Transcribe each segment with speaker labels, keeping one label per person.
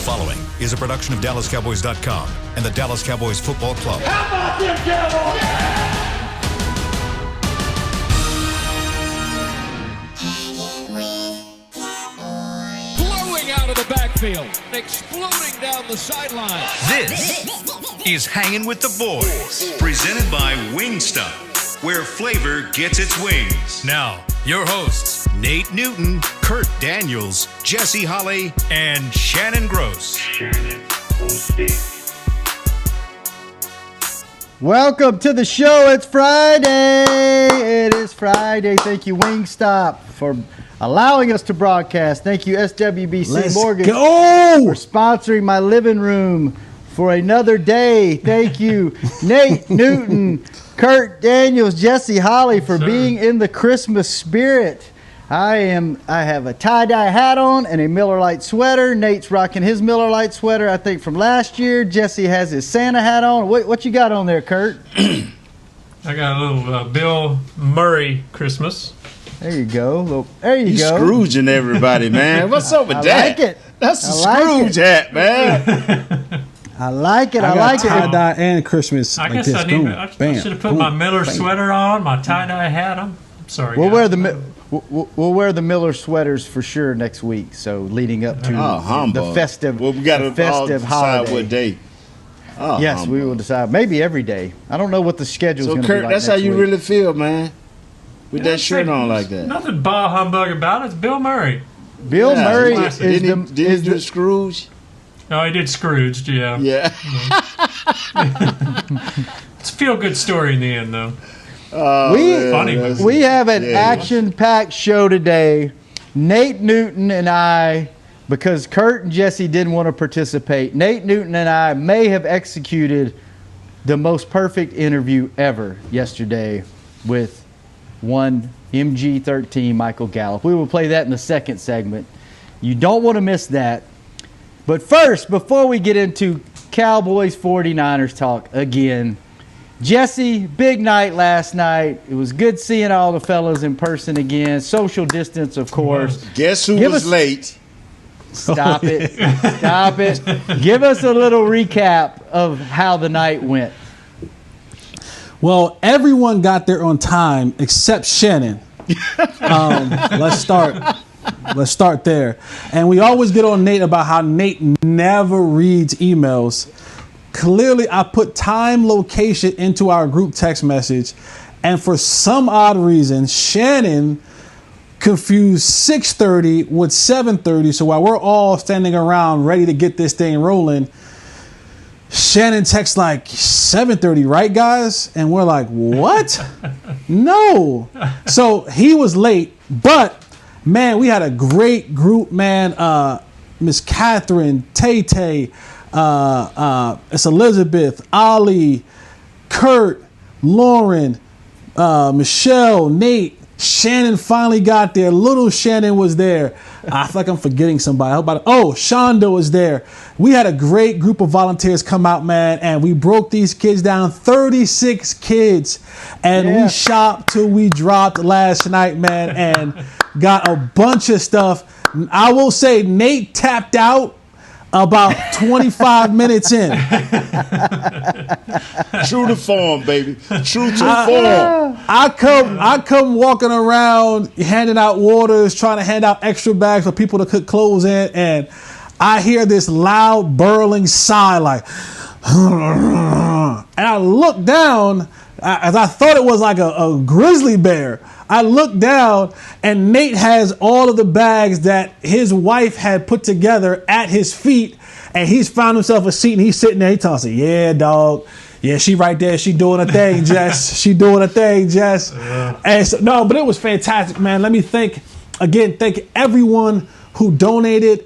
Speaker 1: following is a production of DallasCowboys.com and the Dallas Cowboys Football Club.
Speaker 2: How about them Cowboys?
Speaker 3: Blowing out of the backfield, exploding down the sideline.
Speaker 1: This is Hangin' with the Boys, presented by Wingstop, where flavor gets its wings. Now, your hosts, Nate Newton, Kurt Daniels, Jesse Holley, and Shannon Gross.
Speaker 4: Welcome to the show. It's Friday. It is Friday. Thank you, Wingstop, for allowing us to broadcast. Thank you, SWBC Mortgage, for sponsoring my living room for another day. Thank you, Nate Newton, Kurt Daniels, Jesse Holley, for being in the Christmas spirit. I have a tie-dye hat on and a Miller Lite sweater. Nate's rocking his Miller Lite sweater, I think, from last year. Jesse has his Santa hat on. What you got on there, Kurt?
Speaker 5: I got a little Bill Murray Christmas.
Speaker 4: There you go. There you go.
Speaker 6: Scrooging everybody, man. What's up with
Speaker 4: I
Speaker 6: that?
Speaker 4: like it.
Speaker 6: That's a Scrooge hat, man.
Speaker 4: I like it. I like it.
Speaker 7: Tie-dye and Christmas.
Speaker 5: I
Speaker 7: like
Speaker 5: guess
Speaker 7: this.
Speaker 5: I should have put my Miller sweater on, my tie-dye hat on. I'm sorry.
Speaker 4: We'll wear the Miller sweaters for sure next week. So leading up to the festive,
Speaker 6: well, we got to
Speaker 4: festive holiday.
Speaker 6: what day.
Speaker 4: Yes, we will decide. Maybe every day. I don't know what the schedule is going to be
Speaker 6: Kurt,
Speaker 4: like.
Speaker 6: that's how you really feel, man. With that shirt on like that.
Speaker 5: Nothing bah humbug about it. It's Bill Murray.
Speaker 4: Bill Murray
Speaker 6: did he do Scrooge?
Speaker 5: No, he did Scrooged, yeah.
Speaker 6: Yeah.
Speaker 5: It's a feel-good story in the end, though.
Speaker 4: We have an action-packed show today. Nate Newton and I, because Kurt and Jesse didn't want to participate, Nate Newton and I may have executed the most perfect interview ever yesterday with one MG13 Michael Gallup. We will play that in the second segment. You don't want to miss that. But first, before we get into Cowboys 49ers talk again, Jesse, big night last night. It was good seeing all the fellas in person again. Social distance, of course.
Speaker 6: Guess who was late?
Speaker 4: Stop it. Stop it. Give us a little recap of how the night went.
Speaker 7: Well, everyone got there on time except Shannon. Let's start there. And we always get on Nate about how Nate never reads emails. Clearly, I put time, location into our group text message, and for some odd reason, Shannon confused 6:30 with 7:30. So while we're all standing around ready to get this thing rolling, Shannon texts like 7:30, right, guys? And we're like, what? No. So he was late, but man, we had a great group, man. Miss Catherine, Tay-Tay, it's Elizabeth, Ali, Kurt, Lauren, Michelle, Nate. Shannon finally got there. Little Shannon was there. I feel like I'm forgetting somebody. Shonda was there. We had a great group of volunteers come out, man, and we broke these kids down. 36 kids. And we shopped till we dropped last night, man, and got a bunch of stuff. I will say Nate tapped out about 25 minutes in.
Speaker 6: True to form, baby. True to form.
Speaker 7: I come walking around handing out waters, trying to hand out extra bags for people to put clothes in, and I hear this loud burling sigh like, and I look down as I thought it was like a grizzly bear. I look down and Nate has all of the bags that his wife had put together at his feet, and he's found himself a seat and he's sitting there. He tossing, yeah, dog. Yeah, she right there. She doing her thing, Jess. She doing her thing, Jess. And so, no, but it was fantastic, man. Let me thank everyone who donated.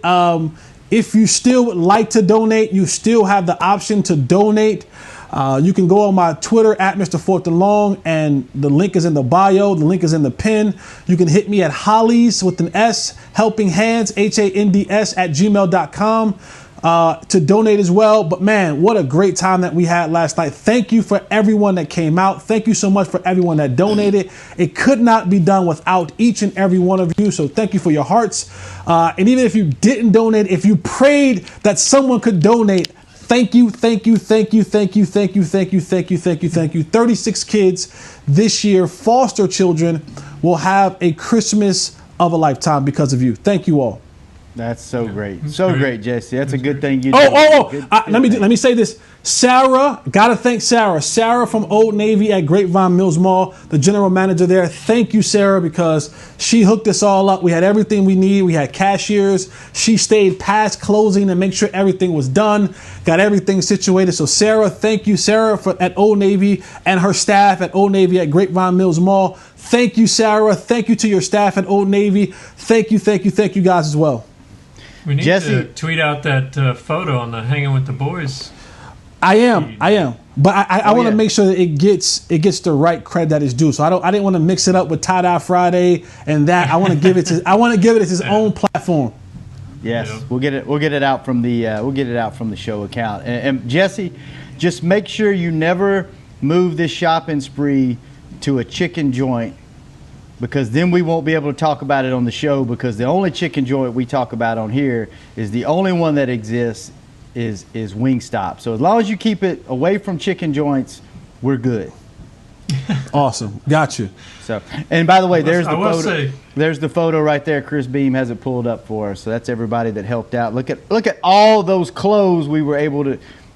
Speaker 7: If you still would like to donate, you still have the option to donate. You can go on my Twitter at Mr. Fortalong, and the link is in the bio. The link is in the pin. You can hit me at Hollies with an S, Helping Hands, HANDS @gmail.com. to donate as well. But man, what a great time that we had last night. Thank you for everyone that came out. Thank you so much for everyone that donated. It could not be done without each and every one of you. So thank you for your hearts. And even if you didn't donate, if you prayed that someone could donate, thank you, thank you, thank you, thank you, thank you, thank you, thank you, thank you, thank you. 36 kids this year, foster children, will have a Christmas of a lifetime because of you. Thank you all.
Speaker 4: That's so great. So great, Jesse. That's a good thing you
Speaker 7: did. Let me say this. Sarah, gotta thank Sarah. Sarah from Old Navy at Grapevine Mills Mall, the general manager there. Thank you, Sarah, because she hooked us all up. We had everything we need. We had cashiers. She stayed past closing to make sure everything was done. Got everything situated. So Sarah, thank you, Sarah, at Old Navy, and her staff at Old Navy at Grapevine Mills Mall. Thank you, Sarah. Thank you to your staff at Old Navy. Thank you guys as well.
Speaker 5: We need to tweet out that photo on the Hanging with the Boys.
Speaker 7: I am. But I want to make sure that it gets the right credit that it's due. So I didn't want to mix it up with Tie Dye Friday and that. I want to give it its own platform.
Speaker 4: Yes, yeah. We'll get it out from the show account. And Jesse, just make sure you never move this shopping spree to a chicken joint, because then we won't be able to talk about it on the show, because the only chicken joint we talk about on here is the only one that exists is Wingstop. So as long as you keep it away from chicken joints, we're good.
Speaker 7: Awesome. Got you.
Speaker 4: So, and by the way, there's the photo. There's the photo right there. Chris Beam has it pulled up for us. So that's everybody that helped out. Look at all those clothes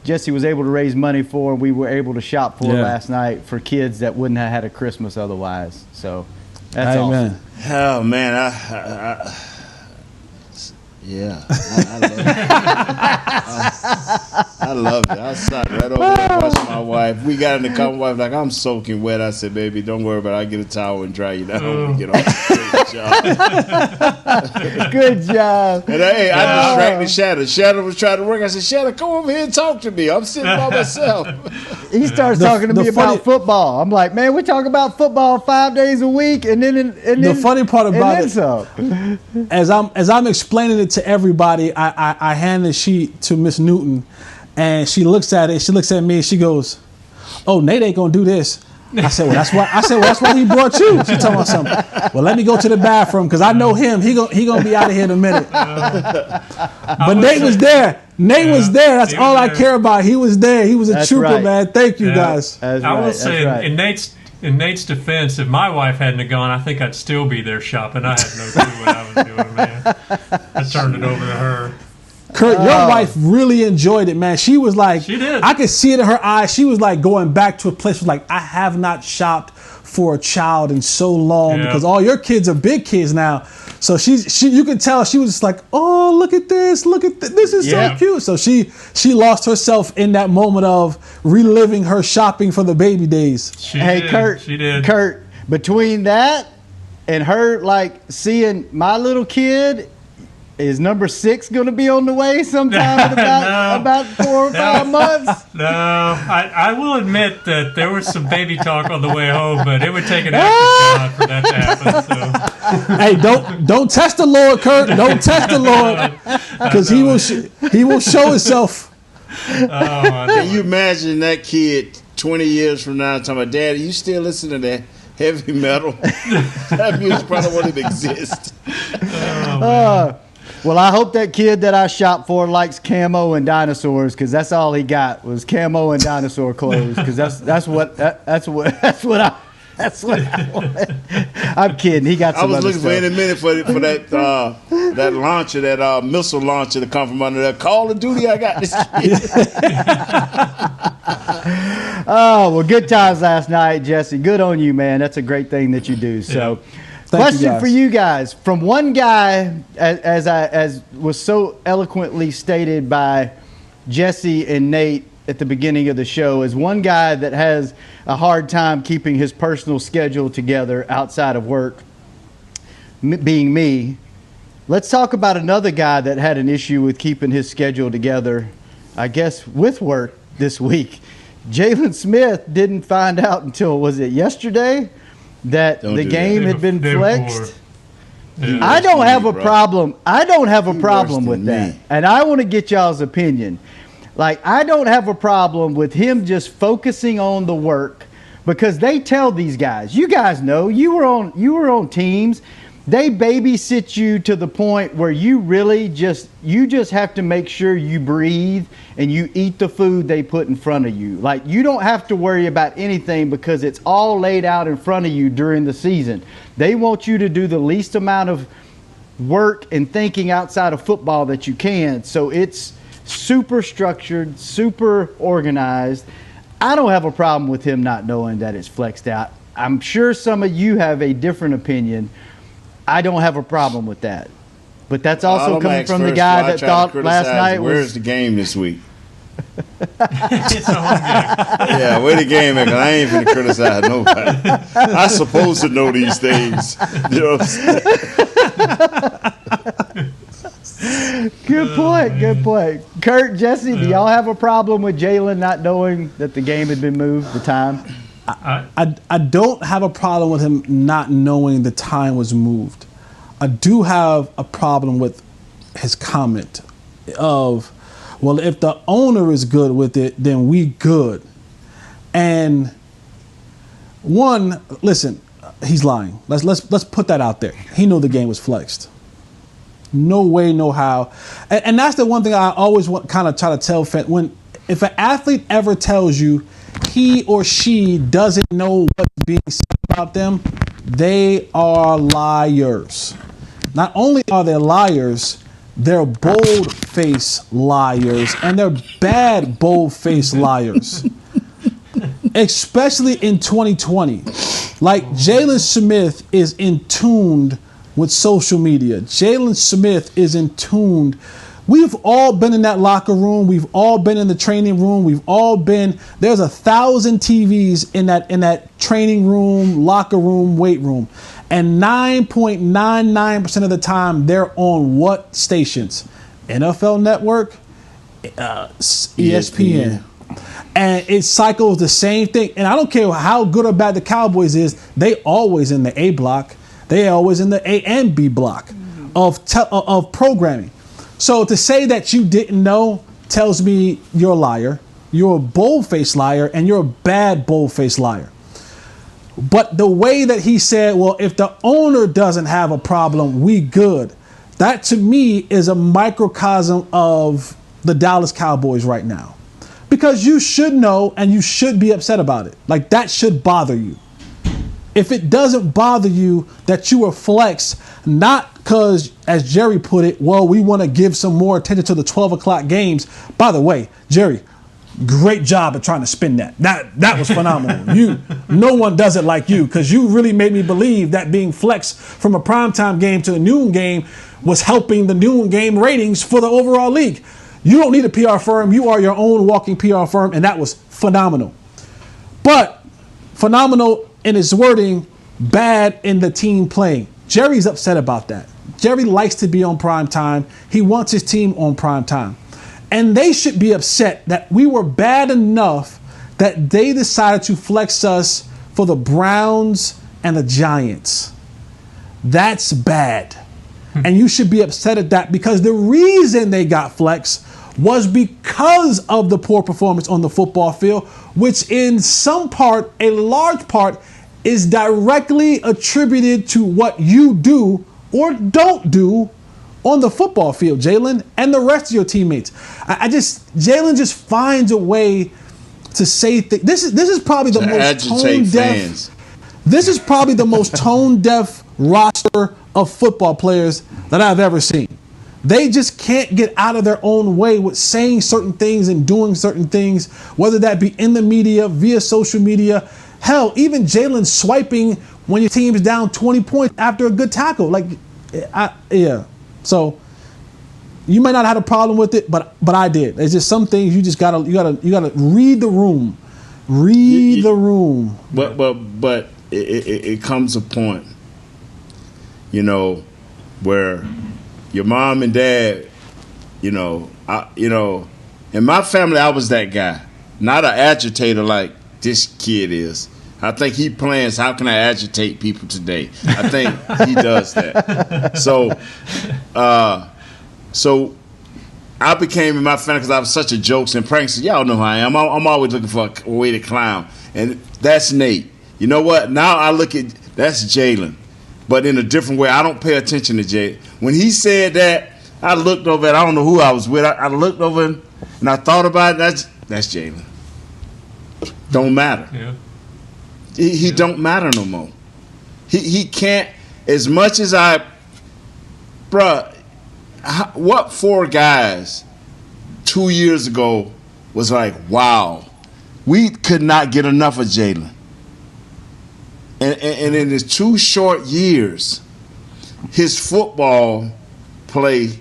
Speaker 4: Jesse was able to raise money for. We were able to shop for last night for kids that wouldn't have had a Christmas otherwise. So that's awesome.
Speaker 6: Oh man, I loved it. I sat right over there watching my wife. We got in the car. My wife like, I'm soaking wet. I said, baby, don't worry about it. I'll get a towel and dry you down when we get off. Great job.
Speaker 4: Good job.
Speaker 6: And I distracted Shadow. Shadow was trying to work. I said, Shadow, come over here and talk to me. I'm sitting by myself.
Speaker 4: He starts talking to me about football. I'm like, man, we talk about football 5 days a week, and then
Speaker 7: the funny part about it, as I'm explaining it to everybody, I hand the sheet to Miss Newton, and she looks at it. She looks at me, and she goes, "Oh, Nate ain't gonna do this." I said, "Well, that's why he brought you." She told me something. Well, let me go to the bathroom because I know him. He gonna be out of here in a minute. But Nate was there. Nate was there. That's all I care about. He was there. He was a trooper, man. Thank you, guys.
Speaker 5: I will say, in Nate's defense, if my wife hadn't have gone, I think I'd still be there shopping. I had no clue what I was doing, man. I turned it over to her.
Speaker 7: Kurt, your wife really enjoyed it, man. She was like,
Speaker 5: she did.
Speaker 7: I could see it in her eyes. She was like going back to a place where like, I have not shopped for a child in so long because all your kids are big kids now. So you can tell she was just like, oh, look at this, this is so cute. So she lost herself in that moment of reliving her shopping for the baby days.
Speaker 4: Kurt, between that and her like seeing my little kid, is number 6 going to be on the way sometime in about 4 or 5 months?
Speaker 5: No, I will admit that there was some baby talk on the way home, but it would take an act of God for that to happen. So.
Speaker 7: Hey, don't test the Lord, Kurt. Don't test the Lord, because he will show himself.
Speaker 6: Can you imagine that kid 20 years from now talking about, Daddy, you still listen to that heavy metal? That music probably won't even exist.
Speaker 4: Well, I hope that kid that I shop for likes camo and dinosaurs, because that's all he got was camo and dinosaur clothes. Because that's what I want. I'm kidding. He got some.
Speaker 6: I was looking
Speaker 4: stuff.
Speaker 6: for any minute for that launcher, that missile launcher to come from under there. Call of Duty. I got this kid.
Speaker 4: Oh well, good times last night, Jesse. Good on you, man. That's a great thing that you do. So.
Speaker 7: Yeah.
Speaker 4: Question for you guys, from one guy, as was so eloquently stated by Jesse and Nate at the beginning of the show, as one guy that has a hard time keeping his personal schedule together outside of work, being me. Let's talk about another guy that had an issue with keeping his schedule together, I guess, with work this week. Jaylon Smith didn't find out until, was it yesterday? That the game had been flexed. I don't have a problem. I don't have a problem
Speaker 6: worse
Speaker 4: with
Speaker 6: than
Speaker 4: that.
Speaker 6: me.
Speaker 4: And I want to get y'all's opinion. Like, I don't have a problem with him just focusing on the work, because they tell these guys, you guys know, you were on teams. They babysit you to the point where you really just have to make sure you breathe and you eat the food they put in front of you. Like, you don't have to worry about anything because it's all laid out in front of you during the season. They want you to do the least amount of work and thinking outside of football that you can. So it's super structured, super organized. I don't have a problem with him not knowing that it's flexed out. I'm sure some of you have a different opinion. I don't have a problem with that. But that's also coming from the guy that thought last night was...
Speaker 6: Where's the game this week?
Speaker 5: It's a home game.
Speaker 6: Yeah, where the game at? 'Cause I ain't finna criticize nobody. I supposed to know these things. You know what I'm saying?
Speaker 4: Good point. Kurt, Jesse, do y'all have a problem with Jaylon not knowing that the game had been moved, the time?
Speaker 7: I don't have a problem with him not knowing the time was moved. I do have a problem with his comment of, well, if the owner is good with it, then we good. And one, listen, he's lying. Let's put that out there. He knew the game was flexed. No way, no how. And that's the one thing I always kind of try to tell fans. If an athlete ever tells you he or she doesn't know what's being said about them, they are liars. Not only are they liars, they're bold-faced liars, and they're bad bold-faced liars. Especially in 2020. Like, Jaylon Smith is in tune with social media. Jaylon Smith is in tune. We've all been in that locker room. We've all been in the training room. We've all been, there's 1,000 TVs in that training room, locker room, weight room. And 9.99% of the time, they're on what stations? NFL Network, ESPN. And it cycles the same thing. And I don't care how good or bad the Cowboys is, they always in the A block. They always in the A and B block of programming. So to say that you didn't know tells me you're a liar. You're a bold-faced liar, and you're a bad bold-faced liar. But the way that he said, well, if the owner doesn't have a problem, we good. That to me is a microcosm of the Dallas Cowboys right now. Because you should know and you should be upset about it. Like, that should bother you. If it doesn't bother you that you were flexed, not because, as Jerry put it, well, we want to give some more attention to the 12 o'clock games. By the way, Jerry, great job at trying to spin that. That was phenomenal. No one does it like you, because you really made me believe that being flexed from a primetime game to a noon game was helping the noon game ratings for the overall league. You don't need a PR firm. You are your own walking PR firm, and that was phenomenal. But phenomenal in his wording, bad in the team playing. Jerry's upset about that. Jerry likes to be on prime time. He wants his team on prime time. And they should be upset that we were bad enough that they decided to flex us for the Browns and the Giants. That's bad. And you should be upset at that, because the reason they got flexed was because of the poor performance on the football field, which in some part, a large part, is directly attributed to what you do or don't do on the football field, Jaylon, and the rest of your teammates. Jaylon just finds a way to say things. This is probably the most tone deaf. This is probably the most tone deaf roster of football players that I've ever seen. They just can't get out of their own way with saying certain things and doing certain things, whether that be in the media, via social media. Hell, even Jaylon swiping when your team's down 20 points after a good tackle. Yeah. So you might not have had a problem with it, but I did. There's just some things you gotta read the room. Read the room.
Speaker 6: But it comes a point, where your mom and dad, in my family, I was that guy, not an agitator like this kid is. I think he plans, how can I agitate people today? I think he does that. So I became in my family because I was such a jokes and pranks. Y'all know who I am. I'm always looking for a way to clown. And that's Nate. You know what? Now I look at, that's Jaylon. But in a different way. I don't pay attention to Jaylon. When he said that, I looked over at, I don't know who I was with. I looked over and I thought about it. That's Jaylon. Don't matter.
Speaker 5: Yeah.
Speaker 6: He don't matter no more. He can't, as much as what 4 guys 2 years ago was like, wow, we could not get enough of Jaylon. And in his 2 short years, his football play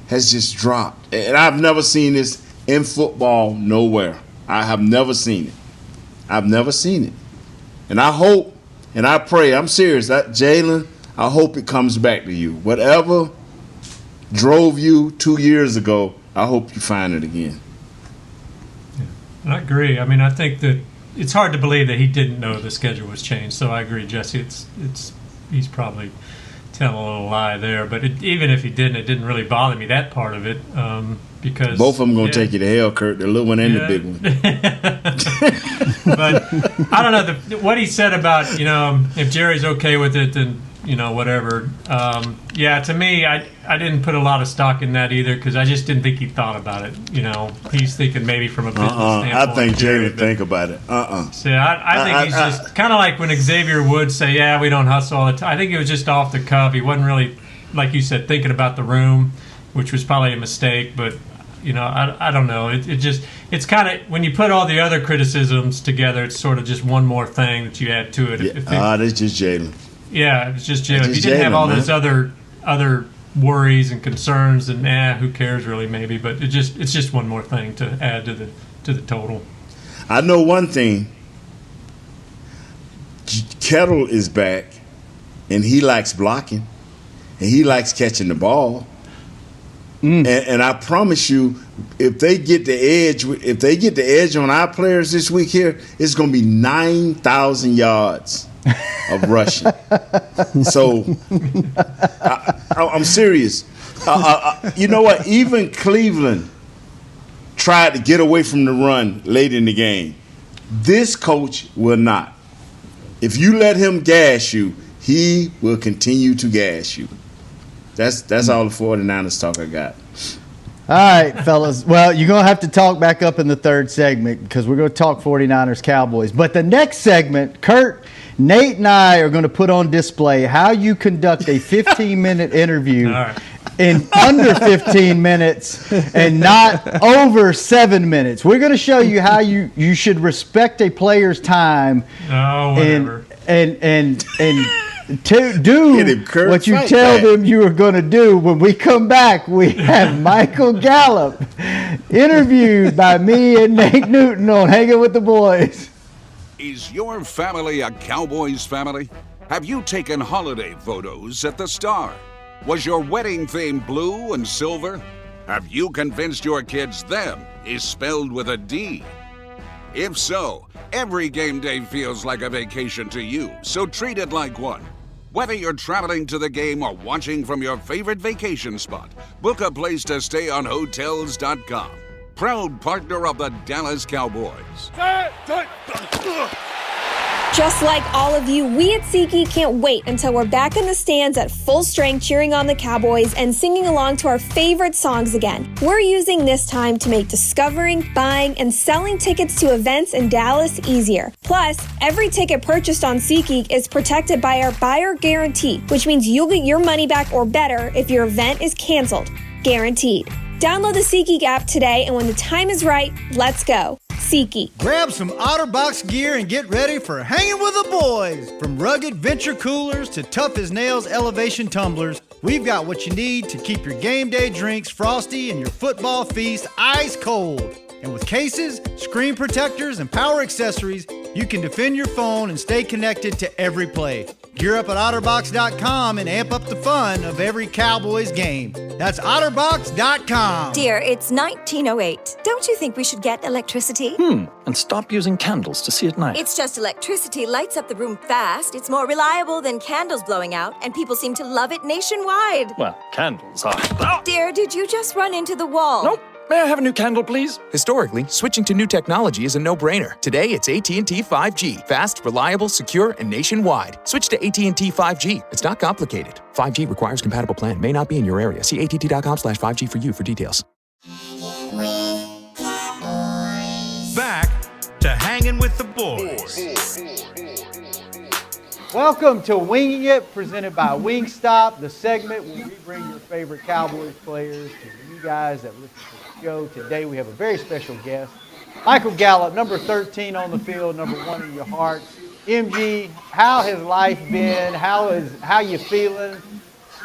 Speaker 6: has just dropped. And I've never seen this in football nowhere. I have never seen it. I've never seen it. And I hope and I pray, I'm serious, that Jaylon, I hope it comes back to you. Whatever drove you 2 years ago, I hope you find it again.
Speaker 5: Yeah. I agree. I mean, I think that it's hard to believe that he didn't know the schedule was changed. So I agree, Jesse. He's probably telling a little lie there. But even if he didn't, it didn't really bother me, that part of it, because
Speaker 6: both of them gonna take you to hell, Kurt. The little one and the big one.
Speaker 5: But I don't know what he said about, if Jerry's okay with it, then whatever. To me, I didn't put a lot of stock in that either because I just didn't think he thought about it. He's thinking maybe from a business standpoint.
Speaker 6: I think Jerry would think about it.
Speaker 5: So I think he's just kind of like when Xavier would say, "Yeah, we don't hustle all the time." I think it was just off the cuff. He wasn't really, like you said, thinking about the room, which was probably a mistake. But I don't know. It's kind of, when you put all the other criticisms together, it's sort of just one more thing that you add to it.
Speaker 6: That's just Jaylon.
Speaker 5: Yeah, it's just Jaylon. If you didn't have all those other worries and concerns, then who cares really? Maybe, but it's just one more thing to add to the total.
Speaker 6: I know one thing. Kettle is back, and he likes blocking, and he likes catching the ball. And I promise you, if they get the edge on our players this week here, it's going to be 9,000 yards of rushing. So I'm serious. You know what? Even Cleveland tried to get away from the run late in the game. This coach will not. If you let him gas you, he will continue to gas you. That's all the 49ers talk I got.
Speaker 4: All right, fellas. Well, you're going to have to talk back up in the third segment because we're going to talk 49ers Cowboys. But the next segment, Kurt, Nate and I are going to put on display how you conduct a 15-minute interview in under 15 minutes and not over 7 minutes. We're going to show you how you should respect a player's time.
Speaker 5: Whatever.
Speaker 4: And to do what you tell them you are going to do. When we come back, we have Michael Gallup interviewed by me and Nate Newton on Hangin' with the Boys.
Speaker 2: Is your family a Cowboys family? Have you taken holiday photos at the Star? Was your wedding theme blue and silver? Have you convinced your kids them is spelled with a D? If so, every game day feels like a vacation to you, so treat it like one. Whether you're traveling to the game or watching from your favorite vacation spot, book a place to stay on Hotels.com. Proud partner of the Dallas Cowboys.
Speaker 8: Just like all of you, we at SeatGeek can't wait until we're back in the stands at full strength cheering on the Cowboys and singing along to our favorite songs again. We're using this time to make discovering, buying, and selling tickets to events in Dallas easier. Plus, every ticket purchased on SeatGeek is protected by our buyer guarantee, which means you'll get your money back or better if your event is canceled. Guaranteed. Download the SeatGeek app today, and when the time is right, let's go. SeatGeek.
Speaker 9: Grab some OtterBox gear and get ready for Hanging with the Boys. From rugged venture coolers to tough as nails elevation tumblers, we've got what you need to keep your game day drinks frosty and your football feast ice cold. And with cases, screen protectors, and power accessories, you can defend your phone and stay connected to every play. Gear up at OtterBox.com and amp up the fun of every Cowboys game. That's OtterBox.com.
Speaker 10: Dear, it's 1908. Don't you think we should get electricity?
Speaker 11: And stop using candles to see at night.
Speaker 10: It's just electricity lights up the room fast. It's more reliable than candles blowing out, and people seem to love it nationwide.
Speaker 11: Well, candles are...
Speaker 10: Dear, did you just run into the wall?
Speaker 11: Nope. May I have a new candle, please?
Speaker 12: Historically, switching to new technology is a no-brainer. Today, it's AT&T 5G. Fast, reliable, secure, and nationwide. Switch to AT&T 5G. It's not complicated. 5G requires compatible plan. May not be in your area. See att.com/5G for you for details.
Speaker 1: Back to Hanging with the Boys.
Speaker 4: Welcome to Winging It, presented by Wingstop, the segment where we bring your favorite Cowboys players to you guys that listen to the show. Today we have a very special guest, Michael Gallup, number 13 on the field, number 1 in your hearts. MG, how has life been? How you feeling?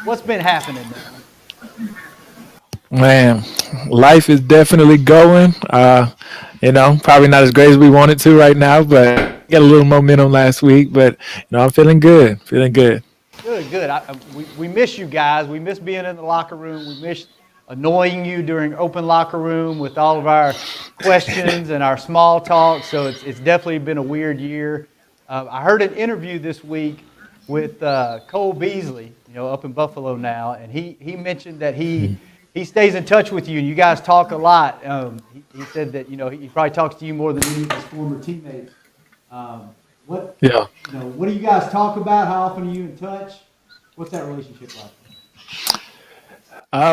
Speaker 4: What's been happening now?
Speaker 13: Man, life is definitely going. Probably not as great as we want it to right now, but got a little momentum last week. But I'm feeling good. Good.
Speaker 4: We miss you guys. We miss being in the locker room. We miss annoying you during open locker room with all of our questions and our small talk. So it's definitely been a weird year. I heard an interview this week with Cole Beasley, up in Buffalo now, and he mentioned that he stays in touch with you, and you guys talk a lot. He said that he probably talks to you more than any of his former teammates. What do you guys talk about? How often are you in touch? What's that relationship like?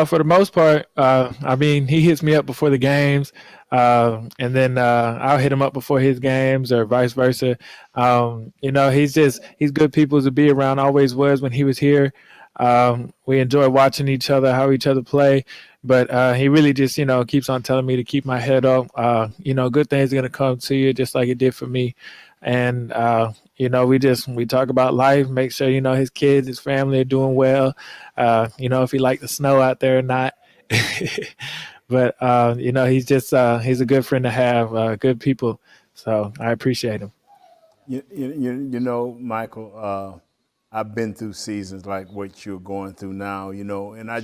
Speaker 13: For the most part, he hits me up before the games, and then I'll hit him up before his games, or vice versa. He's good people to be around. Always was when he was here. We enjoy watching each other, how each other play, but he really just keeps on telling me to keep my head up. Good things are gonna come to you, just like it did for me. And we talk about life, make sure his kids, his family are doing well. If he likes the snow out there or not. But he's a good friend to have, good people. So I appreciate him.
Speaker 6: Michael. I've been through seasons like what you're going through now, and I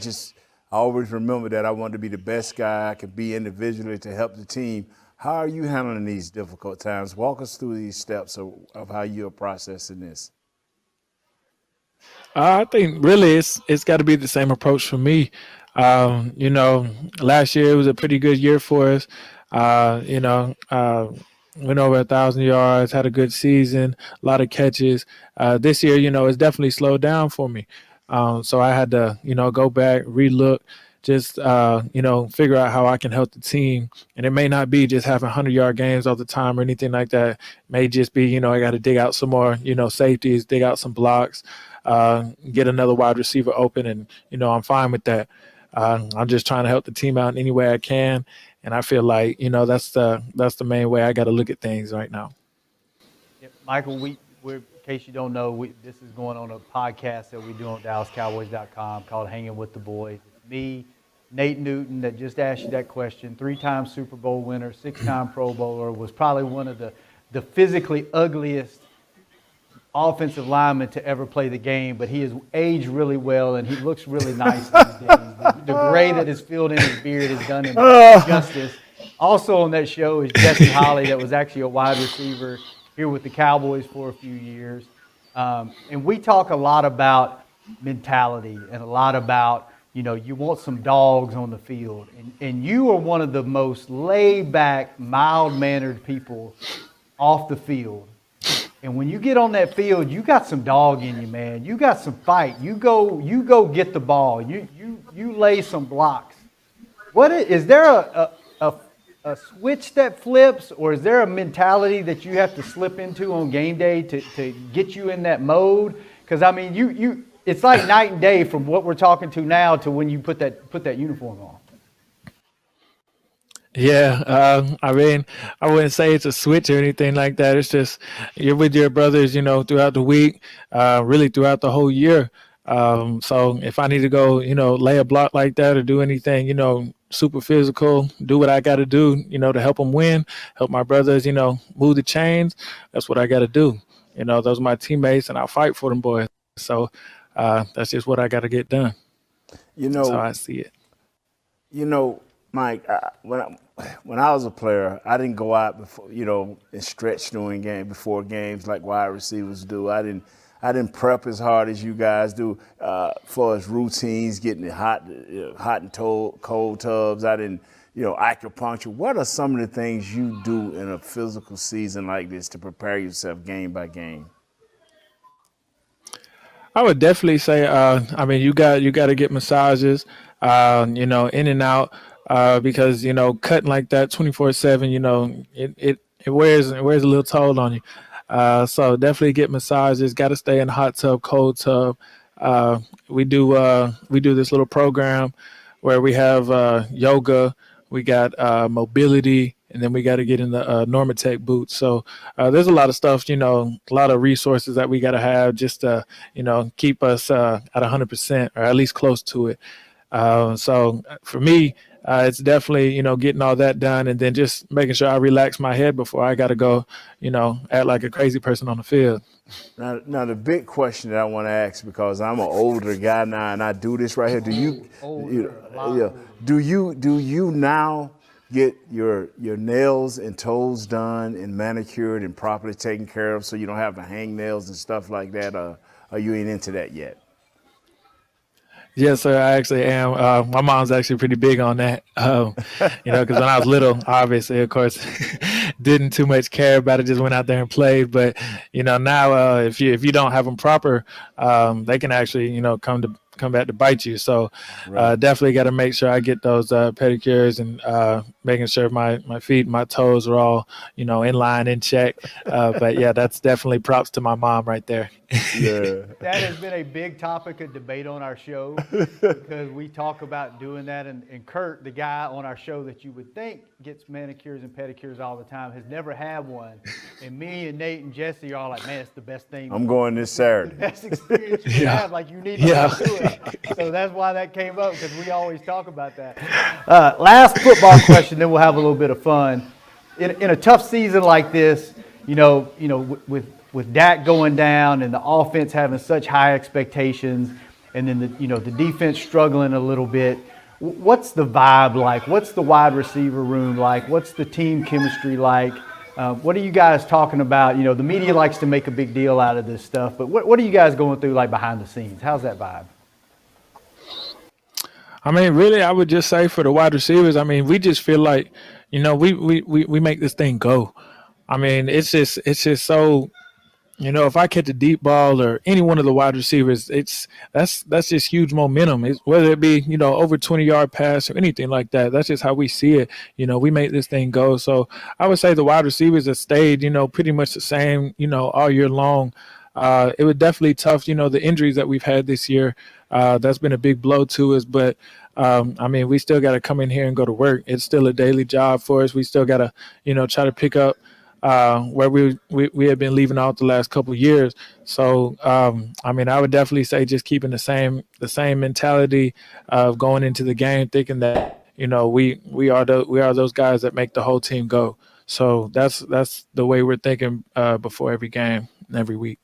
Speaker 6: always remember that I wanted to be the best guy I could be individually to help the team. How are you handling these difficult times? Walk us through these steps of how you're processing this.
Speaker 13: I think really it's got to be the same approach for me. Last year was a pretty good year for us. Went over 1,000 yards, had a good season, a lot of catches. This year, it's definitely slowed down for me. So I had to, go back, relook, just, figure out how I can help the team. And it may not be just having 100-yard games all the time or anything like that. It may just be, I got to dig out some more, safeties, dig out some blocks, get another wide receiver open. And, I'm fine with that. I'm just trying to help the team out in any way I can. And I feel like, that's the main way I got to look at things right now.
Speaker 4: Yeah, Michael, we're in case you don't know, this is going on a podcast that we do on DallasCowboys.com called Hanging with the Boys. It's me, Nate Newton, that just asked you that question, 3-time Super Bowl winner, 6-time Pro Bowler, was probably one of the physically ugliest offensive lineman to ever play the game, but he has aged really well and he looks really nice these days. The gray that is filled in his beard has done him justice. Also on that show is Jesse Holley, that was actually a wide receiver here with the Cowboys for a few years. And we talk a lot about mentality and a lot about, you want some dogs on the field. And you are one of the most laid-back, mild-mannered people off the field. And when you get on that field, you got some dog in you, man. You got some fight. You go get the ball. You lay some blocks. Is there a switch that flips, or is there a mentality that you have to slip into on game day to get you in that mode? Because it's like night and day from what we're talking to now to when you put that uniform on.
Speaker 13: Yeah, I wouldn't say it's a switch or anything like that. It's just you're with your brothers, throughout the week, really throughout the whole year. So if I need to go, lay a block like that or do anything, super physical, do what I got to do, to help them win, help my brothers, move the chains. That's what I got to do. Those are my teammates, and I'll fight for them boys. So that's just what I got to get done. That's how I see it.
Speaker 6: Mike, when I was a player, I didn't go out before, and stretch before games like wide receivers do. I didn't prep as hard as you guys do for as routines, getting hot and cold tubs. I didn't, acupuncture. What are some of the things you do in a physical season like this to prepare yourself game by game?
Speaker 13: I would definitely say, you got to get massages, in and out, because cutting like that 24/7, it wears a little toll on you. So definitely get massages. Got to stay in hot tub, cold tub. We do this little program where we have yoga. We got mobility. And then we got to get in the Normatec boots. So there's a lot of stuff, a lot of resources that we got to have just to, keep us at 100% or at least close to it. So for me, it's definitely, getting all that done and then just making sure I relax my head before I got to go, act like a crazy person on the field.
Speaker 6: Now the big question that I want to ask, because I'm an older guy now and I do this right here. Do you now get your nails and toes done and manicured and properly taken care of so you don't have to hang nails and stuff like that? Or you ain't into that yet?
Speaker 13: Yes, sir, I actually am. My mom's actually pretty big on that, because when I was little, obviously, of course, didn't too much care about it, just went out there and played. But, now if you don't have them proper, they can actually, come back to bite you. So definitely got to make sure I get those pedicures and making sure my feet, my toes are all, in line, in check. But yeah, that's definitely props to my mom right there.
Speaker 9: Yeah. That has been a big topic of debate on our show because we talk about doing that. And Kurt, the guy on our show that you would think gets manicures and pedicures all the time, has never had one. And me and Nate and Jesse are all like, man, it's the best thing.
Speaker 6: I'm going this Saturday.
Speaker 9: The best experience you can have. Like, you need to do it. So that's why that came up, because we always talk about that. Last football question, then we'll have a little bit of fun. In a tough season like this, with Dak going down and the offense having such high expectations, and then the defense struggling a little bit, what's the vibe like? What's the wide receiver room like? What's the team chemistry like? What are you guys talking about? The media likes to make a big deal out of this stuff, but what are you guys going through like behind the scenes? How's that vibe?
Speaker 13: Really, I would just say for the wide receivers, we just feel like, we make this thing go. It's just so, if I catch a deep ball or any one of the wide receivers, that's just huge momentum. Whether it be, over 20-yard pass or anything like that, that's just how we see it. We make this thing go. So I would say the wide receivers have stayed, pretty much the same, all year long. It was definitely tough, the injuries that we've had this year. That's been a big blow to us, but we still got to come in here and go to work. It's still a daily job for us. We still got to, try to pick up where we have been leaving out the last couple of years. So, I would definitely say just keeping the same mentality of going into the game, thinking that, we are those guys that make the whole team go. So that's the way we're thinking before every game, every week.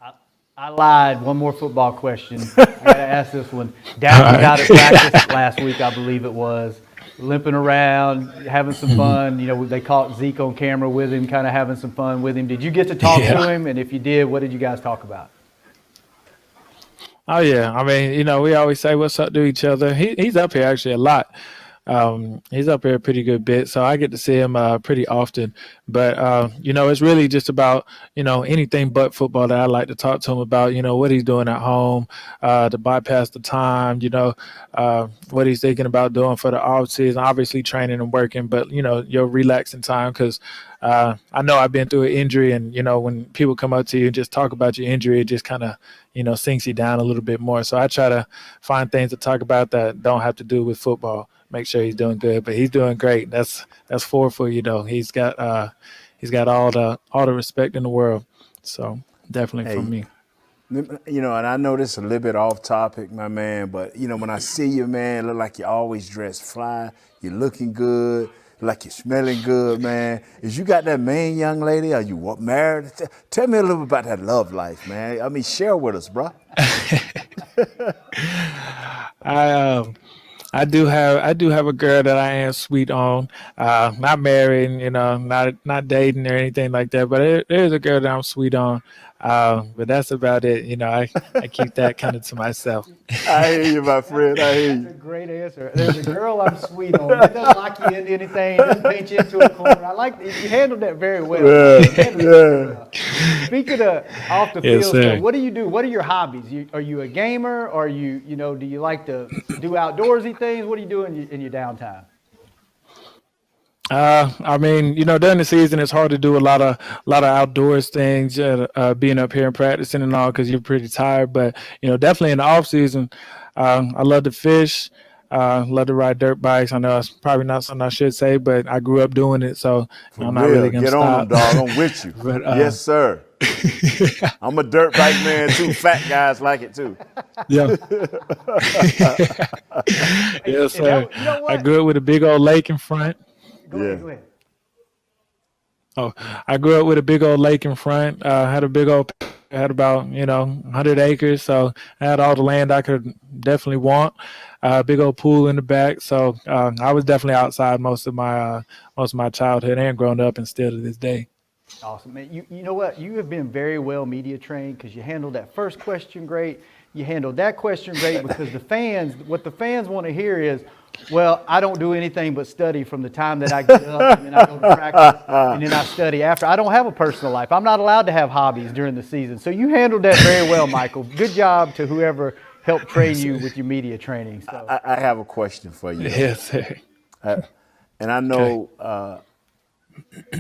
Speaker 9: I lied. One more football question. I got to ask this one. Dak was out at practice last week, I believe it was, limping around, having some fun. They caught Zeke on camera with him, kind of having some fun with him. Did you get to talk to him? And if you did, what did you guys talk about?
Speaker 13: Oh, yeah. We always say what's up to each other. He's up here actually a lot. He's up here a pretty good bit, so I get to see him pretty often. But it's really just about anything but football that I like to talk to him about. What he's doing at home to bypass the time. What he's thinking about doing for the off season. Obviously training and working, but your relaxing time, because I know I've been through an injury, and when people come up to you and just talk about your injury, it just kind of sinks you down a little bit more. So I try to find things to talk about that don't have to do with football. Make sure he's doing good, but he's doing great. That's 4 for you though. He's got all the respect in the world. So definitely from me.
Speaker 6: You know, and I know this is a little bit off topic, my man, but, you know, when I see you, man, look like you always dressed fly, you're looking good, like you're smelling good, man. Is you got that main young lady? Are you married? Tell me a little bit about that love life, man. I mean, share with us, bro.
Speaker 13: I do have a girl that I am sweet on. Not married, you know, not dating or anything like that. But there's a girl that I'm sweet on. But that's about it. You know, I keep that kind of to myself.
Speaker 6: I hear you, my friend. I hear you.
Speaker 4: That's a great answer. There's a girl I'm sweet on. It doesn't lock you into anything. It doesn't paint you into a corner. I like you handled that very well. Speaking of off the field stuff, what do you do? What are your hobbies? Are you a gamer? Or do you like to do outdoorsy things? What do you do in your downtime?
Speaker 13: I mean, you know, during the season, it's hard to do a lot of outdoors things, being up here and practicing and all, because you're pretty tired. But, you know, definitely in the off season, I love to fish, love to ride dirt bikes. I know it's probably not something I should say, but I grew up doing it, so I'm not really going to stop.
Speaker 6: Get on them, dog. I'm with you.
Speaker 13: But,
Speaker 6: yes, sir. I'm a dirt bike man, too. Fat guys like it, too.
Speaker 13: Yeah. Yes, sir. You know I grew up with a big old lake in front.
Speaker 4: Go ahead.
Speaker 13: Oh, I grew up with a big old lake in front. Had about 100 acres, so I had all the land I could definitely want. Big old pool in the back, so I was definitely outside most of my childhood and growing up, and still to this day.
Speaker 4: Awesome, man. You know what? You have been very well media trained because you handled that first question great. You handled that question great because what the fans want to hear is, well, I don't do anything but study from the time that I get up and then I go to practice and then I study after. I don't have a personal life. I'm not allowed to have hobbies during the season. So you handled that very well, Michael. Good job to whoever helped train you with your media training. So.
Speaker 6: I have a question for you.
Speaker 13: Yes, sir.
Speaker 6: And I know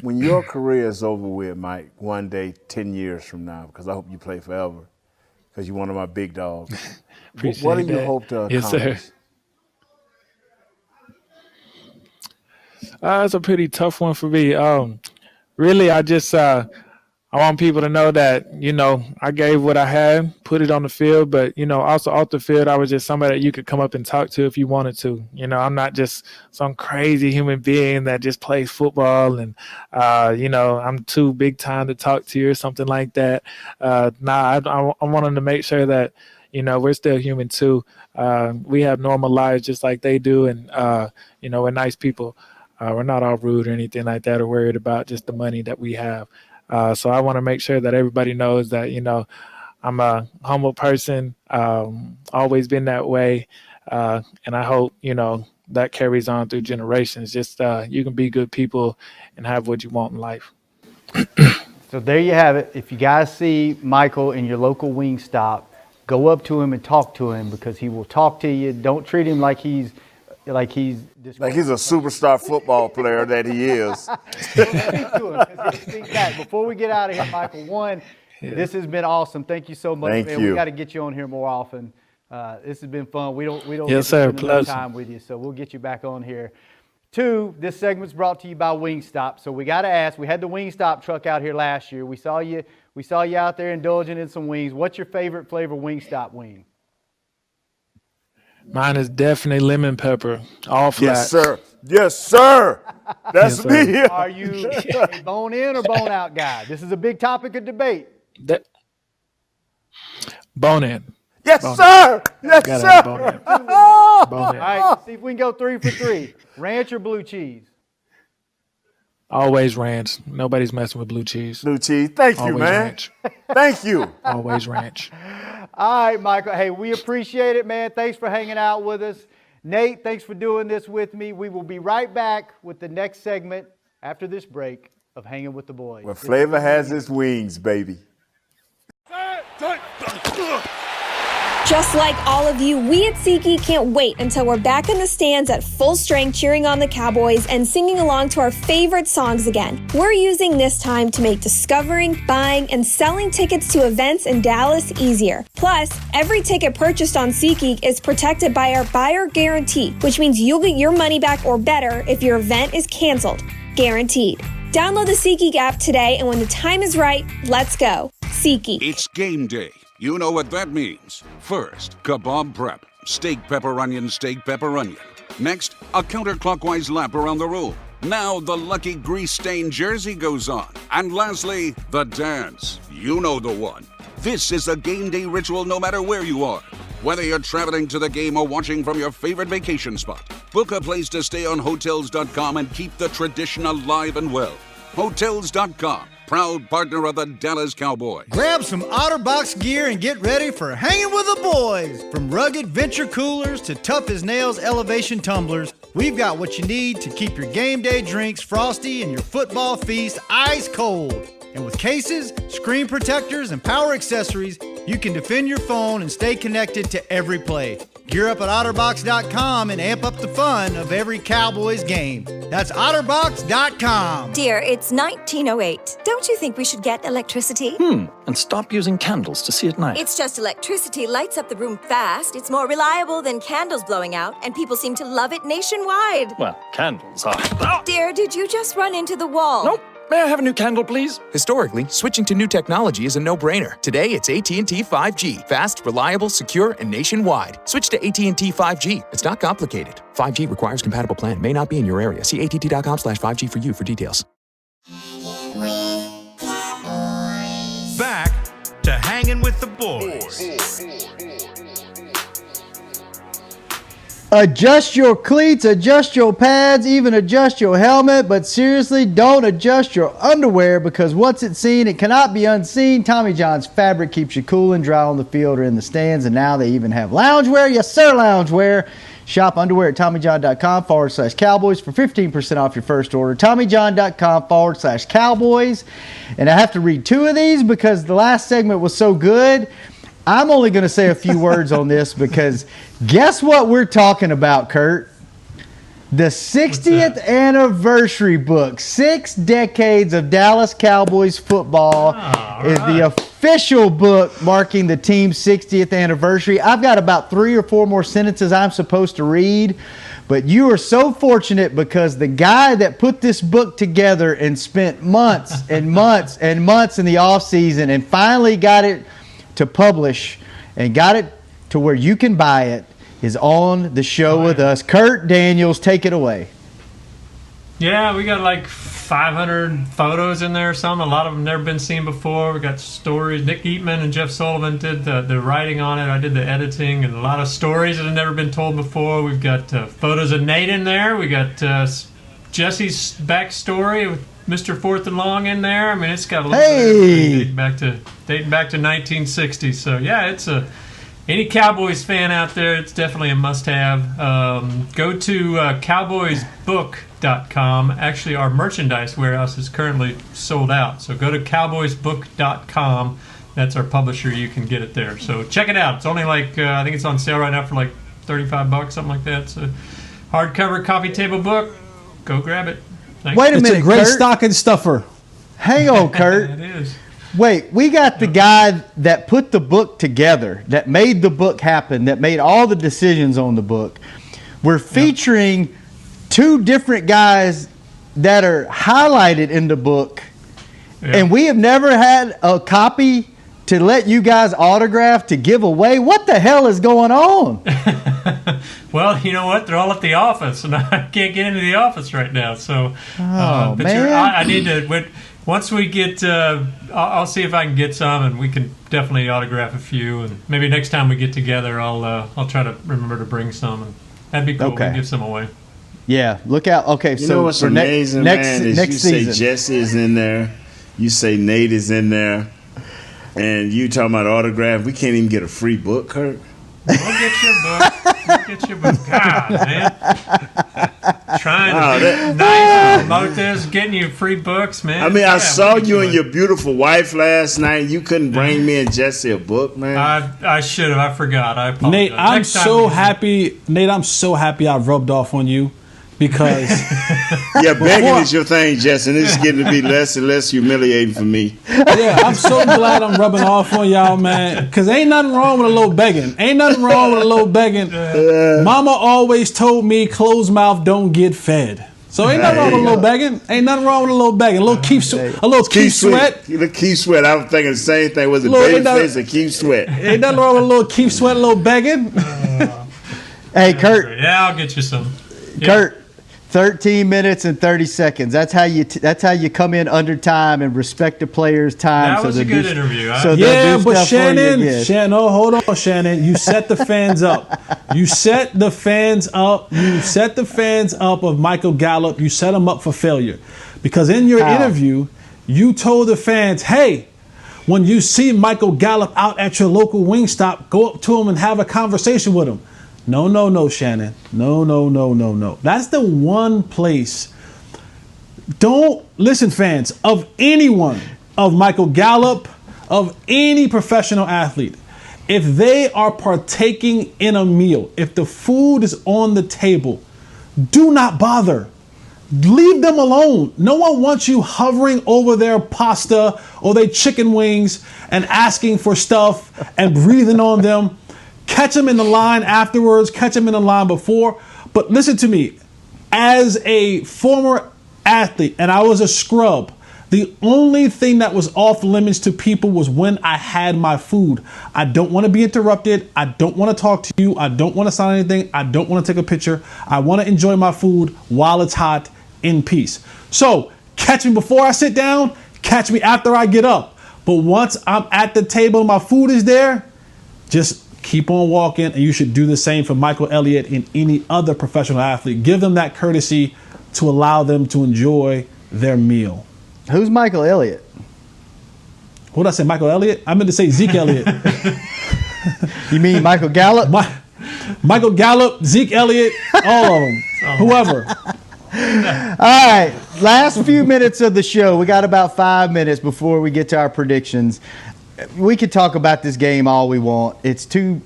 Speaker 6: when your career is over with, Mike, one day, 10 years from now, because I hope you play forever, because you're one of my big dogs. What do you hope to accomplish?
Speaker 13: Yes, sir. It's a pretty tough one for me. Really, I just I want people to know that, you know, I gave what I had, put it on the field, but, you know, also off the field, I was just somebody that you could come up and talk to if you wanted to. You know, I'm not just some crazy human being that just plays football and, you know, I'm too big time to talk to you or something like that. I wanted to make sure that, you know, we're still human too. We have normal lives just like they do, and, you know, we're nice people. We're not all rude or anything like that or worried about just the money that we have. So I want to make sure that everybody knows that, you know, I'm a humble person, always been that way. And I hope, you know, that carries on through generations. Just you can be good people and have what you want in life.
Speaker 4: So there you have it. If you guys see Michael in your local Wingstop, go up to him and talk to him because he will talk to you. Don't treat him like he's a
Speaker 6: superstar football player that he is.
Speaker 4: Speak to him, speak back. Before we get out of here, Michael, this has been awesome. Thank you so much, man. We got to get you on here more often. This has been fun. We don't
Speaker 13: yes,
Speaker 4: get to
Speaker 13: sir.
Speaker 4: spend enough time with you, so we'll get you back on here. 2, this segment's brought to you by Wingstop. So we got to ask. We had the Wingstop truck out here last year. We saw you out there indulging in some wings. What's your favorite flavor Wingstop wing?
Speaker 13: Mine is definitely lemon pepper, all flat.
Speaker 6: Yes, sir. Yes, sir. That's
Speaker 13: yes,
Speaker 6: me.
Speaker 13: Sir.
Speaker 4: Are you a bone in or bone out guy? This is a big topic of debate.
Speaker 13: Bone in.
Speaker 6: Yes,
Speaker 13: bone
Speaker 6: sir.
Speaker 13: In.
Speaker 6: Yes, sir.
Speaker 13: Bone in.
Speaker 4: All right, see if we can go 3 for 3. Ranch or blue cheese?
Speaker 13: Always ranch. Nobody's messing with blue cheese.
Speaker 6: Blue cheese. Thank you,
Speaker 13: Always
Speaker 6: man.
Speaker 13: Ranch.
Speaker 6: Thank you.
Speaker 13: Always ranch.
Speaker 4: All right, Michael. Hey, we appreciate it, man. Thanks for hanging out with us. Nate, thanks for doing this with me. We will be right back with the next segment after this break of Hanging with the Boys.
Speaker 6: Where flavor has its wings, baby.
Speaker 8: Just like all of you, we at SeatGeek can't wait until we're back in the stands at full strength cheering on the Cowboys and singing along to our favorite songs again. We're using this time to make discovering, buying, and selling tickets to events in Dallas easier. Plus, every ticket purchased on SeatGeek is protected by our buyer guarantee, which means you'll get your money back or better if your event is canceled. Guaranteed. Download the SeatGeek app today, and when the time is right, let's go. SeatGeek.
Speaker 2: It's game day. You know what that means. First, kebab prep. Steak, pepper, onion, steak, pepper, onion. Next, a counterclockwise lap around the room. Now the lucky grease-stained jersey goes on. And lastly, the dance. You know the one. This is a game day ritual no matter where you are. Whether you're traveling to the game or watching from your favorite vacation spot, book a place to stay on Hotels.com and keep the tradition alive and well. Hotels.com, proud partner of the Dallas Cowboys.
Speaker 9: Grab some OtterBox gear and get ready for hanging with the boys. From rugged venture coolers to tough as nails elevation tumblers, we've got what you need to keep your game day drinks frosty and your football feast ice cold. And with cases, screen protectors, and power accessories, you can defend your phone and stay connected to every play. Gear up at OtterBox.com and amp up the fun of every Cowboys game. That's OtterBox.com.
Speaker 10: Dear, it's 1908. Don't you think we should get electricity?
Speaker 11: And stop using candles to see at night.
Speaker 10: It's just electricity lights up the room fast. It's more reliable than candles blowing out, and people seem to love it nationwide.
Speaker 11: Well, candles are...
Speaker 10: Dear, did you just run into the wall?
Speaker 11: Nope. May I have a new candle, please?
Speaker 12: Historically, switching to new technology is a no-brainer. Today, it's AT&T 5G. Fast, reliable, secure, and nationwide. Switch to AT&T 5G. It's not complicated. 5G requires compatible plan. May not be in your area. See att.com/5G for you for details.
Speaker 1: Back to Hanging with the Boys.
Speaker 4: Adjust your cleats, adjust your pads, even adjust your helmet, but seriously, don't adjust your underwear because once it's seen, it cannot be unseen. Tommy John's fabric keeps you cool and dry on the field or in the stands, and now they even have loungewear. Yes, sir, loungewear. Shop underwear at TommyJohn.com/Cowboys for 15% off your first order. TommyJohn.com/Cowboys. And I have to read two of these because the last segment was so good. I'm only going to say a few words on this because guess what we're talking about, Kurt? The 60th anniversary book, 6 decades of Dallas Cowboys football, is the official book marking the team's 60th anniversary. I've got about 3 or 4 more sentences I'm supposed to read, but you are so fortunate because the guy that put this book together and spent months and months and months in the off season and finally got it to publish and got it to where you can buy it is on the show with us. Kurt Daniels, take it away.
Speaker 5: Yeah, we got like 500 photos in there or something. A lot of them never been seen before. We got stories. Nick Eatman and Jeff Sullivan did the writing on it. I did the editing, and a lot of stories that have never been told before. We've got photos of Nate in there. We got Jesse's backstory with Mr. Fourth and Long in there. I mean, it's got a little bit of everything dating back to 1960. So yeah, it's any Cowboys fan out there, it's definitely a must-have. Go to cowboysbook.com. Actually, our merchandise warehouse is currently sold out. So go to cowboysbook.com. That's our publisher. You can get it there. So check it out. It's only like I think it's on sale right now for like $35, something like that. It's a hardcover coffee table book. Go grab it. Thanks.
Speaker 4: Wait a minute,
Speaker 7: It's a great
Speaker 4: Kurt.
Speaker 7: stocking stuffer.
Speaker 4: Hang on, Kurt.
Speaker 5: It is.
Speaker 4: Wait, we got the guy that put the book together, that made the book happen, that made all the decisions on the book. We're featuring 2 different guys that are highlighted in the book, and we have never had a copy to let you guys autograph to give away. What the hell is going on?
Speaker 5: Well, you know what? They're all at the office, and I can't get into the office right now. So, but
Speaker 4: man.
Speaker 5: I need to. Once we get, I'll see if I can get some, and we can definitely autograph a few. And maybe next time we get together, I'll try to remember to bring some. And that'd be cool. We can give some away.
Speaker 4: Yeah, look out. Okay,
Speaker 6: You
Speaker 4: so
Speaker 6: know what's
Speaker 4: for
Speaker 6: amazing,
Speaker 4: next
Speaker 6: man, is
Speaker 4: next
Speaker 6: you
Speaker 4: season.
Speaker 6: say Jesse is in there, you say Nate is in there, and you talking about autograph. We can't even get a free book, Kurt.
Speaker 5: We'll get your book. We'll get your book. God, man. Trying to be nice and promote this, getting you free books, man.
Speaker 6: I mean, I saw you and
Speaker 5: your.
Speaker 6: your beautiful wife last night. You couldn't bring me and Jesse a book, man.
Speaker 5: I should have. I forgot. I apologize.
Speaker 7: Nate, I'm
Speaker 5: Next time
Speaker 7: so
Speaker 5: we-
Speaker 7: happy. Nate, I'm so happy I rubbed off on you because
Speaker 6: Yeah, begging is your thing, Jesse, and it's getting to be less and less humiliating for me.
Speaker 7: yeah, I'm so glad I'm rubbing off on y'all, man. Because ain't nothing wrong with a little begging. Ain't nothing wrong with a little begging. Mama always told me closed mouth don't get fed. So ain't nothing wrong with a little begging. Ain't nothing wrong with a little begging. A little Keith Sweat.
Speaker 6: The Keith Sweat. I was thinking the same thing. Was it Babyface and Keith Sweat?
Speaker 7: Ain't nothing wrong with a little Keith Sweat, a little begging.
Speaker 4: Hey, Kurt.
Speaker 5: Yeah, I'll get you some.
Speaker 4: Kurt, 13 minutes and 30 seconds. That's how you come in under time and respect the players' time.
Speaker 5: That was a good interview.
Speaker 7: But Shannon, no, hold on, Shannon. You set the fans up. You set the fans up. You set the fans up of Michael Gallup. You set them up for failure. Because in your interview, you told the fans, hey, when you see Michael Gallup out at your local Wingstop, go up to him and have a conversation with him. No, Shannon. No. That's the one place. Don't listen, fans, of anyone, of Michael Gallup, of any professional athlete. If they are partaking in a meal, if the food is on the table, do not bother. Leave them alone. No one wants you hovering over their pasta or their chicken wings and asking for stuff and breathing on them. Catch them in the line afterwards, catch them in the line before. But listen to me, as a former athlete, and I was a scrub, the only thing that was off limits to people was when I had my food. I don't want to be interrupted. I don't want to talk to you. I don't want to sign anything. I don't want to take a picture. I want to enjoy my food while it's hot in peace. So catch me before I sit down, catch me after I get up. But once I'm at the table and my food is there, just keep on walking, and you should do the same for Michael Elliott and any other professional athlete. Give them that courtesy to allow them to enjoy their meal.
Speaker 4: Who's Michael Elliott?
Speaker 7: What did I say, Michael Elliott? I meant to say Zeke Elliott.
Speaker 4: You mean Michael Gallup?
Speaker 7: Michael Gallup, Zeke Elliott, all of them. Whoever.
Speaker 4: All right, last few minutes of the show. We got about 5 minutes before we get to our predictions. We could talk about this game all we want. It's two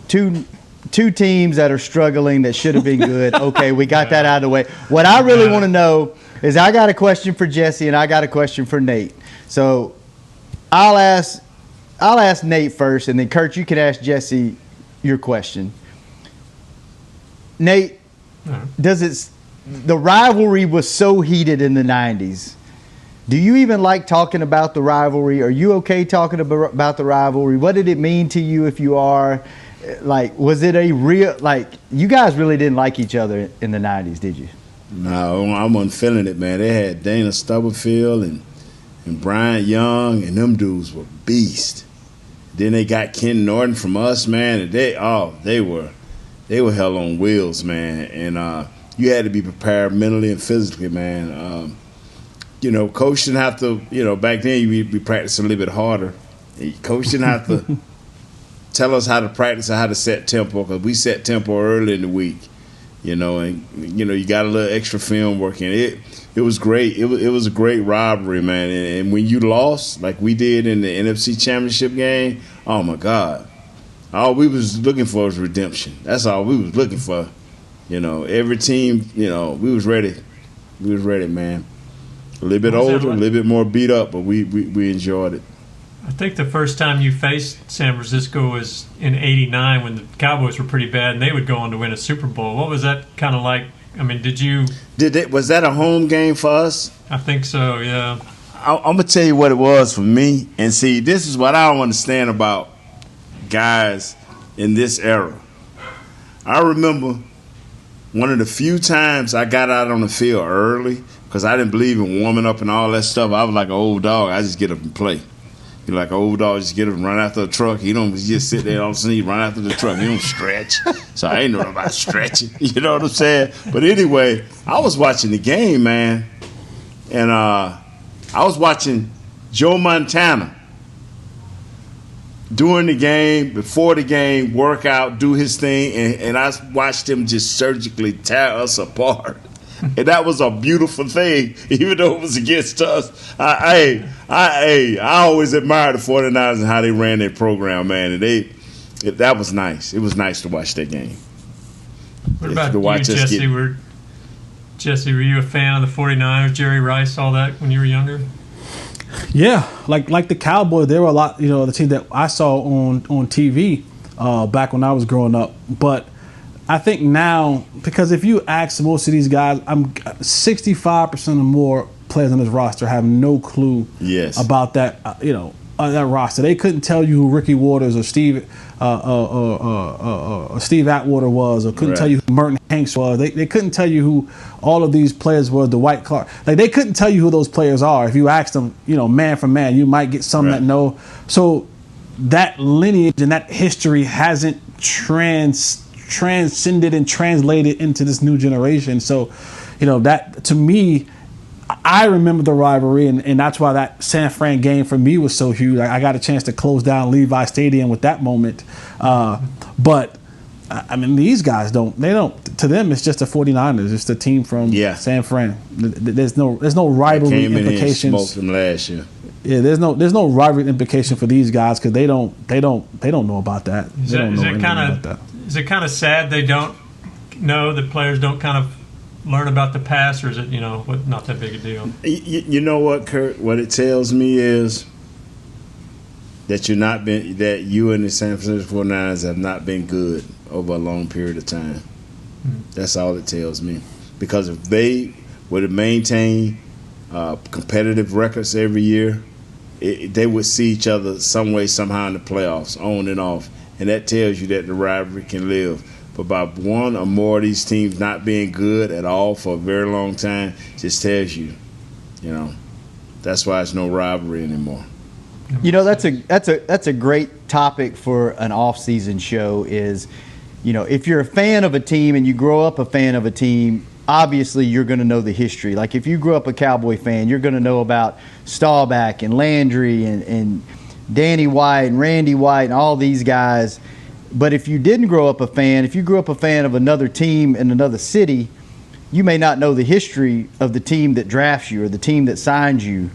Speaker 4: teams that are struggling that should have been good. Okay, we got that out of the way. What I really want to know is I got a question for Jesse and I got a question for Nate. So I'll ask Nate first, and then Kurt, you can ask Jesse your question. Nate, the rivalry was so heated in the 90s. Do you even like talking about the rivalry? Are you okay talking about the rivalry? What did it mean to you if you are? Like, was it a real, like, you guys really didn't like each other in the 90s, did you?
Speaker 6: No, I wasn't feeling it, man. They had Dana Stubblefield and Brian Young, and them dudes were beasts. Then they got Ken Norton from us, man, and they were hell on wheels, man. And you had to be prepared mentally and physically, man. Coach didn't have to, back then we practiced a little bit harder. Coach didn't have to tell us how to practice or how to set tempo, because we set tempo early in the week, you got a little extra film working. It was great. It was a great rivalry, man. And when you lost, like we did in the NFC Championship game, oh, my God. All we was looking for was redemption. That's all we was looking for. Every team, we was ready. We was ready, man. A little bit older, a little bit more beat up, but we enjoyed it.
Speaker 5: I think the first time you faced San Francisco was in '89 when the Cowboys were pretty bad and they would go on to win a Super Bowl. What was that kind of like? I mean, was that a home game for us? I think so, yeah.
Speaker 6: I'm going to tell you what it was for me. And see, this is what I don't understand about guys in this era. I remember one of the few times I got out on the field early, because I didn't believe in warming up and all that stuff. I was like an old dog. I just get up and play. You're like an old dog, just get up and run after the truck. You don't just sit there all of a sudden, you run after the truck. You don't stretch. So I ain't know about stretching. You know what I'm saying? But anyway, I was watching the game, man. And I was watching Joe Montana during the game, before the game, work out, do his thing. And I watched him just surgically tear us apart. And that was a beautiful thing, even though it was against us. I always admired the 49ers and how they ran their program, man. And that was nice. It was nice to watch that game.
Speaker 5: What about you, Jesse? Were you a fan of the 49ers, Jerry Rice, all that when you were younger?
Speaker 7: Yeah, like the Cowboys, they were a lot, the team that I saw on TV back when I was growing up. But I think now, because if you ask most of these guys, I'm 65% or more players on this roster have no clue about that, that roster. They couldn't tell you who Ricky Waters or Steve Atwater was, or couldn't tell you who Merton Hanks was. They couldn't tell you who all of these players were, Dwight Clark. Like, they couldn't tell you who those players are. If you asked them, man for man, you might get some that know. So that lineage and that history hasn't transcended and translated into this new generation. So, that to me, I remember the rivalry, and that's why that San Fran game for me was so huge. I got a chance to close down Levi Stadium with that moment. But I mean, these guys don't. To them, it's just the 49ers. It's the team from San Fran. There's no rivalry implications.
Speaker 6: Smoked them last year.
Speaker 7: Yeah, there's no rivalry implication for these guys because they don't know about that.
Speaker 5: Is it kind of sad they don't know that players don't kind of learn about the past, or is it not that big a deal?
Speaker 6: You know what, Kurt? What it tells me is that that you and the San Francisco 49ers have not been good over a long period of time. That's all it tells me. Because if they would have maintained competitive records every year, they would see each other some way, somehow in the playoffs, on and off. And that tells you that the rivalry can live. But by one or more of these teams not being good at all for a very long time, just tells you, that's why it's no rivalry anymore.
Speaker 4: That's a great topic for an off-season show. Is, if you're a fan of a team and you grow up a fan of a team, obviously you're going to know the history. Like, if you grew up a Cowboy fan, you're going to know about Staubach and Landry and Danny White and Randy White and all these guys. But if you didn't grow up a fan, if you grew up a fan of another team in another city, you may not know the history of the team that drafts you or the team that signs you.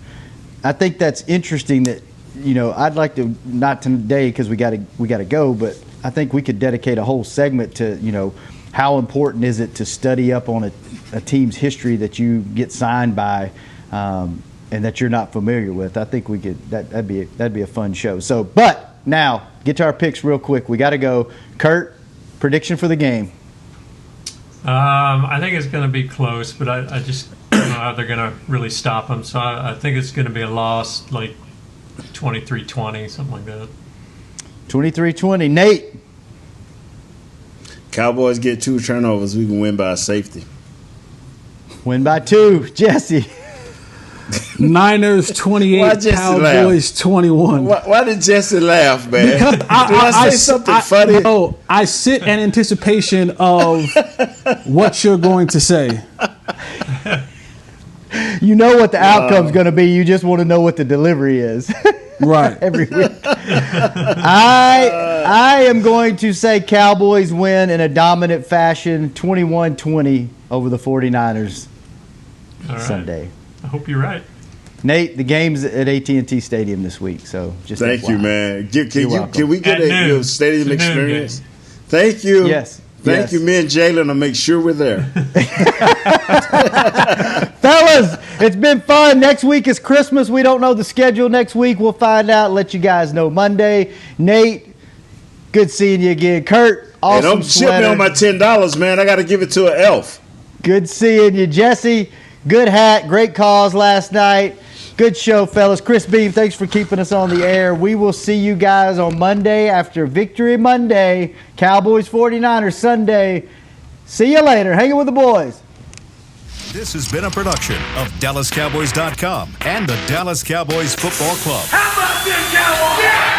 Speaker 4: I think that's interesting that, I'd like to, not today because we got to go, but I think we could dedicate a whole segment to, how important is it to study up on a team's history that you get signed by and that you're not familiar with. I think we could, that'd be a fun show. So, but now, get to our picks real quick. We got to go. Kurt, prediction for the game.
Speaker 5: I think it's going to be close, but I just don't know how they're going to really stop them. So I think it's going to be a loss, like 23-20, something like that. 23-20.
Speaker 4: Nate?
Speaker 6: Cowboys get 2 turnovers. We can win by safety.
Speaker 4: Win by 2. Jesse?
Speaker 7: Niners 28, Cowboys 21.
Speaker 6: Why did Jesse laugh, man?
Speaker 7: Because
Speaker 6: Did I say something funny?
Speaker 7: No, I sit in anticipation of what you're going to say.
Speaker 4: You know what the outcome's going to be. You just want to know what the delivery is.
Speaker 7: Right.
Speaker 4: Every week. I am going to say Cowboys win in a dominant fashion, 21-20 over the 49ers Sunday.
Speaker 5: I hope you're right.
Speaker 4: Nate, the game's at AT&T Stadium this week, so just
Speaker 6: thank you, man. Can we get a stadium experience?
Speaker 4: Thank you. Yes.
Speaker 6: Thank you. Me and Jaylon will make sure we're there.
Speaker 4: Fellas, it's been fun. Next week is Christmas. We don't know the schedule next week. We'll find out, let you guys know Monday. Nate, good seeing you again. Kurt, awesome.
Speaker 6: Hey, don't ship me on my $10, man. I got to give it to an elf.
Speaker 4: Good seeing you. Jesse, good hat. Great cause last night. Good show, fellas. Chris Beam, thanks for keeping us on the air. We will see you guys on Monday after Victory Monday. Cowboys 49ers Sunday. See you later. Hanging with the boys.
Speaker 1: This has been a production of DallasCowboys.com and the Dallas Cowboys Football Club.
Speaker 3: How about this, Cowboys? Yeah!